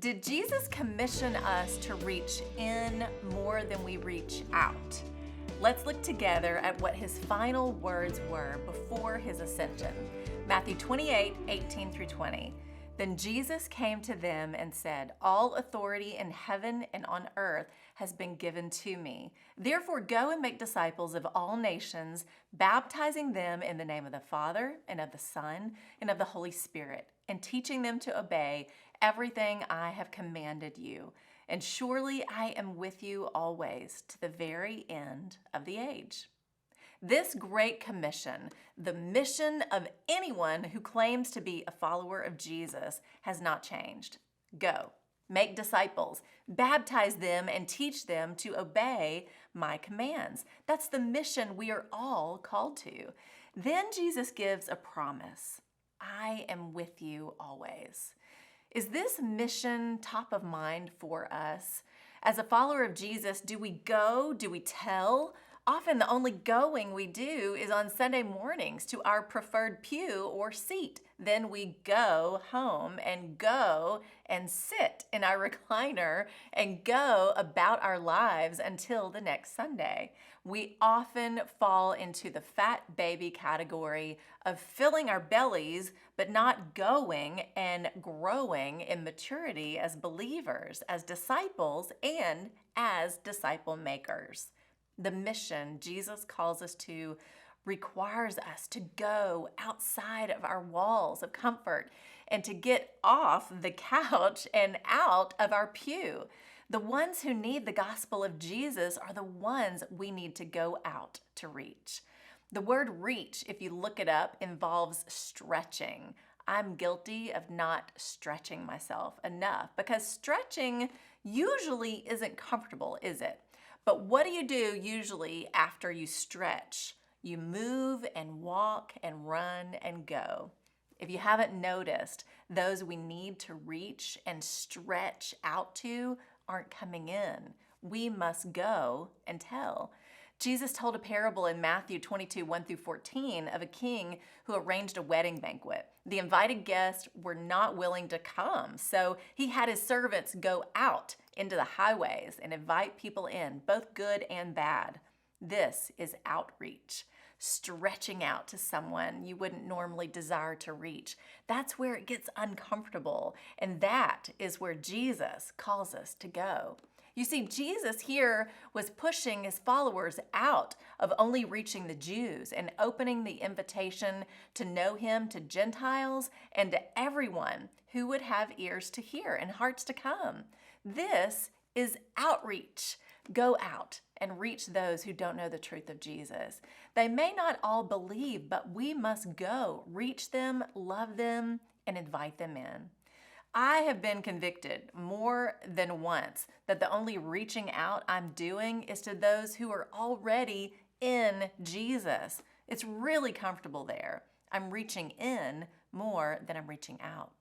Did Jesus commission us to reach in more than we reach out? Let's look together at what his final words were before his ascension. Matthew 28, 18 through 20. Then Jesus came to them and said, "All authority in heaven and on earth has been given to me. Therefore go and make disciples of all nations, baptizing them in the name of the Father and of the Son and of the Holy Spirit, and teaching them to obey everything I have commanded you. And surely I am with you always to the very end of the age." This great commission, the mission of anyone who claims to be a follower of Jesus, has not changed. Go, make disciples, baptize them, and teach them to obey my commands. That's the mission we are all called to. Then Jesus gives a promise. I am with you always. Is this mission top of mind for us? As a follower of Jesus, do we go? Do we tell? Often the only going we do is on Sunday mornings to our preferred pew or seat. Then we go home and go and sit in our recliner and go about our lives until the next Sunday. We often fall into the fat baby category of filling our bellies, but not going and growing in maturity as believers, as disciples, and as disciple makers. The mission Jesus calls us to requires us to go outside of our walls of comfort and to get off the couch and out of our pew. The ones who need the gospel of Jesus are the ones we need to go out to reach. The word reach, if you look it up, involves stretching. I'm guilty of not stretching myself enough because stretching usually isn't comfortable, is it? But what do you do usually after you stretch? You move and walk and run and go. If you haven't noticed, those we need to reach and stretch out to aren't coming in. We must go and tell. Jesus told a parable in Matthew 22, 1 through 14 of a king who arranged a wedding banquet. The invited guests were not willing to come, so he had his servants go out into the highways and invite people in, both good and bad. This is outreach, stretching out to someone you wouldn't normally desire to reach. That's where it gets uncomfortable, and that is where Jesus calls us to go. You see, Jesus here was pushing his followers out of only reaching the Jews and opening the invitation to know him to Gentiles and to everyone who would have ears to hear and hearts to come. This is outreach. Go out and reach those who don't know the truth of Jesus. They may not all believe, but we must go, reach them, love them, and invite them in. I have been convicted more than once that the only reaching out I'm doing is to those who are already in Jesus. It's really comfortable there. I'm reaching in more than I'm reaching out.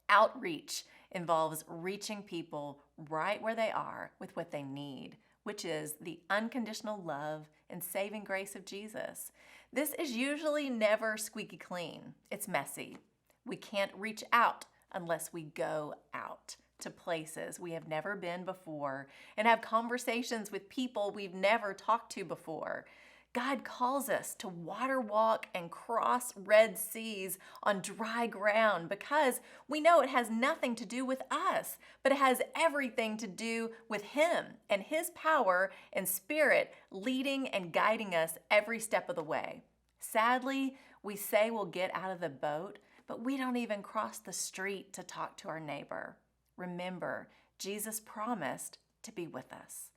Outreach involves reaching people right where they are with what they need, which is the unconditional love and saving grace of Jesus. This is usually never squeaky clean. It's messy. We can't reach out unless we go out to places we have never been before and have conversations with people we've never talked to before. God calls us to water walk and cross Red Seas on dry ground because we know it has nothing to do with us, but it has everything to do with Him and His power and Spirit leading and guiding us every step of the way. Sadly, we say we'll get out of the boat, but we don't even cross the street to talk to our neighbor. Remember, Jesus promised to be with us.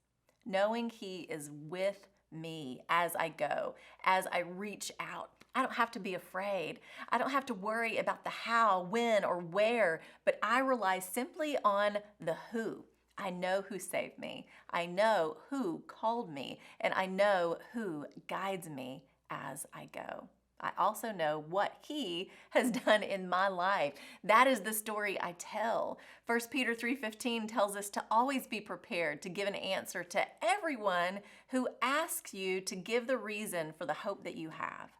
Knowing He is with me as I go, as I reach out, I don't have to be afraid. I don't have to worry about the how, when, or where, but I rely simply on the who. I know who saved me. I know who called me, and I know who guides me as I go. I also know what He has done in my life. That is the story I tell. 1 Peter 3:15 tells us to always be prepared to give an answer to everyone who asks you to give the reason for the hope that you have.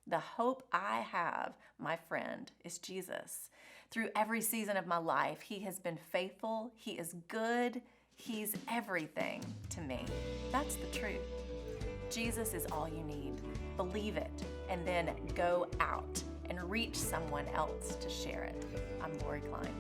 The hope I have, my friend, is Jesus. Through every season of my life, He has been faithful, He is good, He's everything to me. That's the truth. Jesus is all you need. Believe it, and then go out and reach someone else to share it. I'm Lori Klein.